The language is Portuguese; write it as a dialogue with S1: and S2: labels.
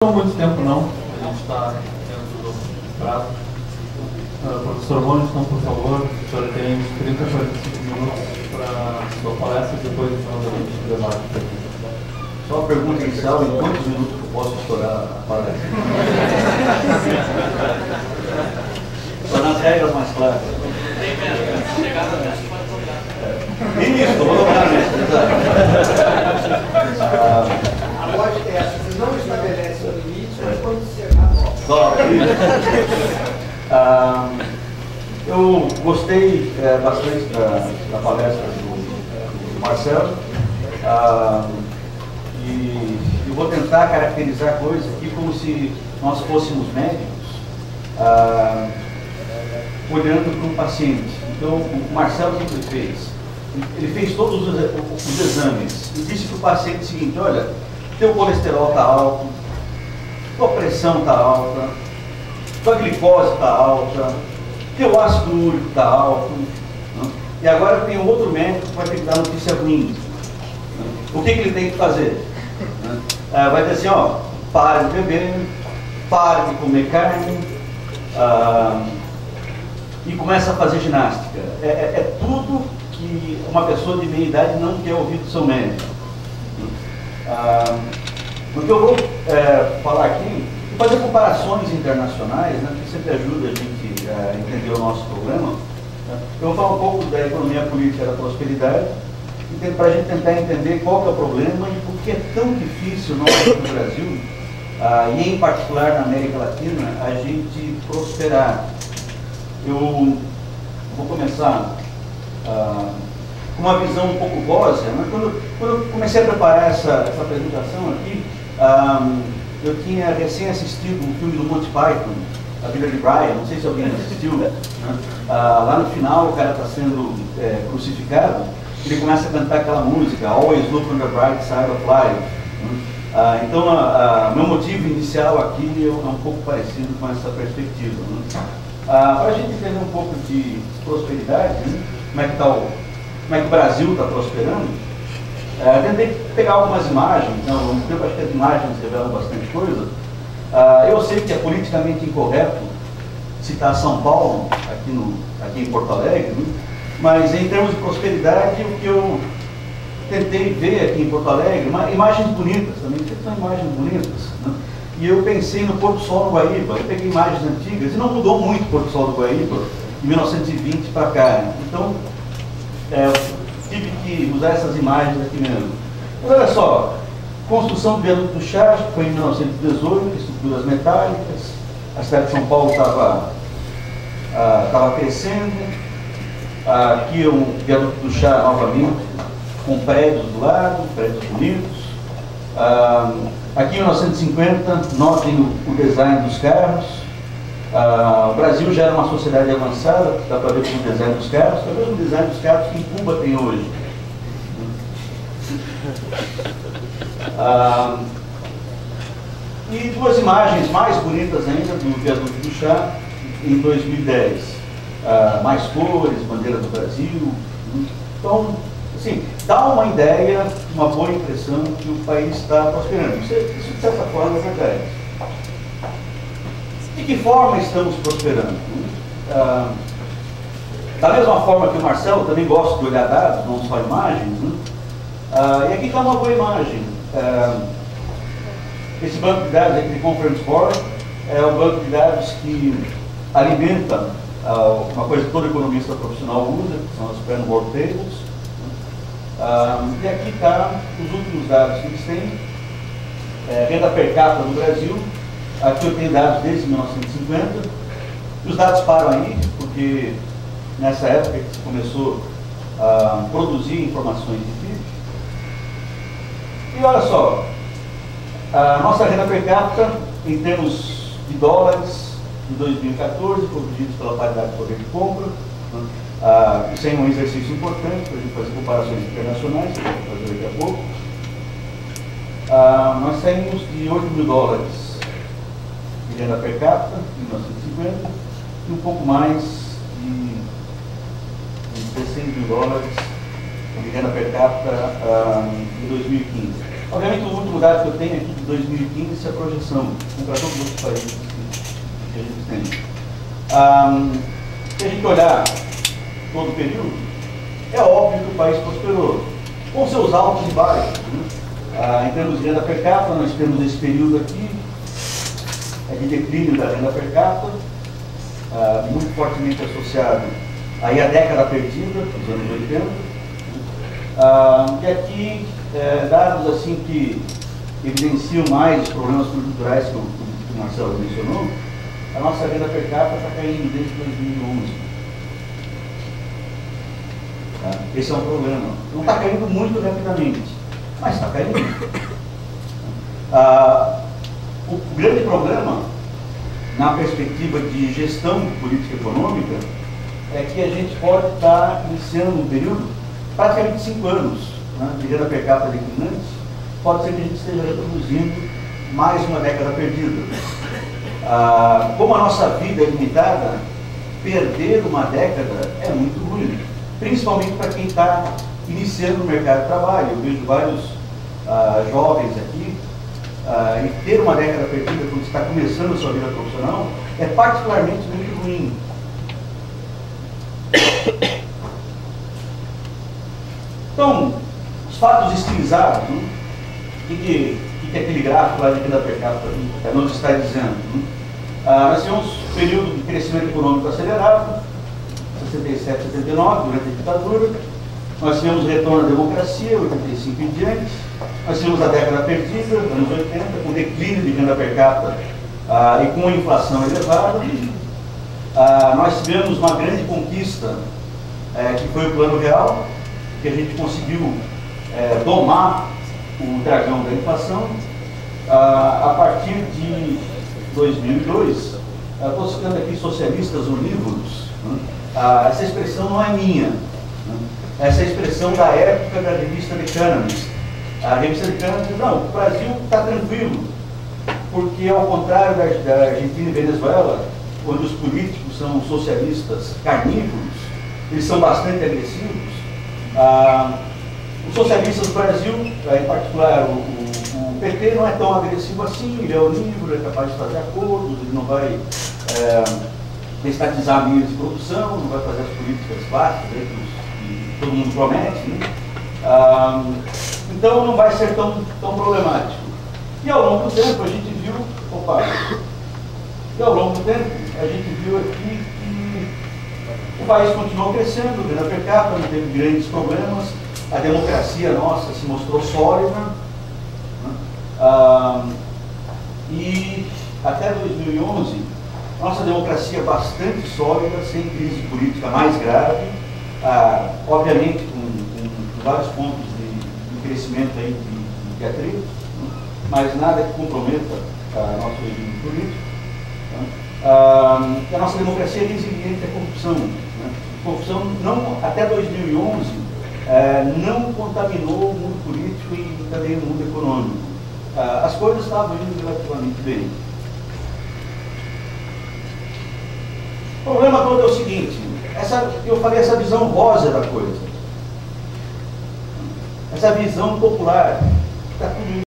S1: Não muito tempo não, a gente está dentro do prazo. Professor Rony, então, por favor, o senhor tem uns 30 a 45 minutos para a sua palestra e depois então a gente debate.
S2: Só uma pergunta inicial, em quantos minutos eu posso estourar a palestra? Só nas regras mais claras. Isso, vou dobrar mesmo.
S3: A lógica é essa, vocês não estabelecem o limite, mas quando chegar,
S2: eu gostei bastante da palestra do Marcelo e vou tentar caracterizar a coisa aqui como se nós fôssemos médicos olhando para um paciente. Então, o Marcelo, o que ele fez? Ele fez todos os exames e disse para o paciente o seguinte: olha, teu colesterol está alto, tua pressão está alta, tua glicose está alta, teu ácido úrico está alto, né? E agora tem um outro médico que vai ter que dar notícia ruim. Né? O que ele tem que fazer? Né? Vai dizer assim, ó, para de beber, para de comer carne, e começa a fazer ginástica. É tudo que uma pessoa de meia idade não quer ouvir do seu médico. O que eu vou falar aqui é fazer comparações internacionais, né, que sempre ajuda a gente a entender o nosso problema. Né. Eu vou falar um pouco da economia política da prosperidade, para a gente tentar entender qual que é o problema e por que é tão difícil nós aqui no Brasil, e em particular na América Latina, a gente prosperar. Eu vou começar com uma visão um pouco gósia, né? Quando eu comecei a preparar essa apresentação aqui, eu tinha recém assistido um filme do Monty Python, A Vida de Brian, não sei se alguém assistiu, né? Lá no final o cara está sendo crucificado, ele começa a cantar aquela música, Always Look on the Bright Side of Life. Né? Então, meu motivo inicial aqui é um pouco parecido com essa perspectiva. Né? Para a gente entender um pouco de prosperidade, né? Como é que o Brasil está prosperando, tentei pegar algumas imagens, ao longo do tempo acho que as imagens revelam bastante coisa. Eu sei que é politicamente incorreto citar São Paulo aqui em Porto Alegre, né? Mas em termos de prosperidade, o que eu tentei ver aqui em Porto Alegre, imagens bonitas também, sempre são imagens bonitas, né? E eu pensei no Pôr do Sol no Guaíba. Eu peguei imagens antigas e não mudou muito o Pôr do Sol do Guaíba de 1920 para cá. Então, eu tive que usar essas imagens aqui mesmo. Mas olha só, construção do viaduto do Chás, que foi em 1918, estruturas metálicas, a cidade de São Paulo estava crescendo. Aqui é um viaduto do Chá novamente, com prédios do lado, prédios bonitos. Aqui em 1950, notem o design dos carros. O Brasil já era uma sociedade avançada, dá para ver com o design dos carros, é o mesmo design dos carros que em Cuba tem hoje. E duas imagens mais bonitas ainda do viaduto do Chá, em 2010. Mais cores, bandeira do Brasil. Então, assim, dá uma ideia, uma boa impressão que o país está prosperando. Isso de certa forma é verdade. De que forma estamos prosperando? Da mesma forma que o Marcelo, também gosta de olhar dados, não só imagens, né? E aqui está uma boa imagem. Esse banco de dados aqui de Conference Board é o banco de dados que alimenta uma coisa que todo economista profissional usa, que são as Framework Tables. E aqui está os últimos dados que eles têm. Renda per capita no Brasil. Aqui eu tenho dados desde 1950. Os dados param aí, porque nessa época que se começou a produzir informações de PIB. E olha só, a nossa renda per capita, em termos de dólares, em 2014, corrigidos pela paridade de poder de compra. Isso é um exercício importante para a gente fazer comparações internacionais, que eu vou fazer daqui a pouco. Nós saímos de 8 mil dólares de renda per capita em 1950 e um pouco mais de 16 mil dólares de renda per capita em 2015. Obviamente, o último dado que eu tenho aqui de 2015 é a projeção, para todos os outros países que a gente tem. Se a gente olhar todo o período, é óbvio que o país prosperou, com seus altos e baixos. Em termos de renda per capita, nós temos esse período aqui, de declínio da renda per capita, muito fortemente associado aí à década perdida, dos anos 80. E aqui, dados assim que evidenciam mais os problemas culturais que o Marcelo mencionou, a nossa renda per capita está caindo desde 2011. Esse é um problema. Não está caindo muito rapidamente, mas está caindo. O grande problema, na perspectiva de gestão política econômica, é que a gente pode estar iniciando um período, praticamente 5 anos, de renda per capita declinante, pode ser que a gente esteja reproduzindo mais uma década perdida. Como a nossa vida é limitada, perder uma década é muito ruim, principalmente para quem está iniciando o mercado de trabalho. Eu vejo vários jovens aqui, e ter uma década perdida quando está começando a sua vida profissional é particularmente muito ruim. Então, os fatos estilizados, o que aquele gráfico lá de renda per capita nos está dizendo? Nós temos um período de crescimento econômico acelerado, 67, 79, durante a ditadura. Nós tivemos o retorno à democracia, 85 em diante. Nós tivemos a década perdida, anos 80, com declínio de renda per capita e com inflação elevada. Nós tivemos uma grande conquista, que foi o Plano Real, que a gente conseguiu domar o dragão da inflação. A partir de 2002, estou citando aqui socialistas onívoros, essa expressão não é minha, essa é a expressão da época da revista The Economist. A revista The Economist diz, não, o Brasil está tranquilo, porque ao contrário da Argentina e Venezuela, onde os políticos são socialistas carnívoros, eles são bastante agressivos, os socialistas do Brasil, em particular o PT, não é tão agressivo assim, ele é onívoro, é capaz de fazer acordos, ele não vai estatizar meios de produção, não vai fazer as políticas básicas que todo mundo promete, né? Então não vai ser tão problemático. E ao longo do tempo a gente viu, aqui que o país continuou crescendo, renda per capita, não teve grandes problemas, a democracia nossa se mostrou sólida, né? E até 2011, nossa democracia bastante sólida, sem crise política mais grave, obviamente com vários pontos de crescimento aí de atrito, né? Mas nada que comprometa nosso regime político. Né? A nossa democracia é resiliente à corrupção. Né? A corrupção, até 2011, não contaminou o mundo político e também o mundo econômico. As coisas estavam indo relativamente bem. O problema todo é o seguinte, eu falei essa visão rosa da coisa, essa visão popular, está tudo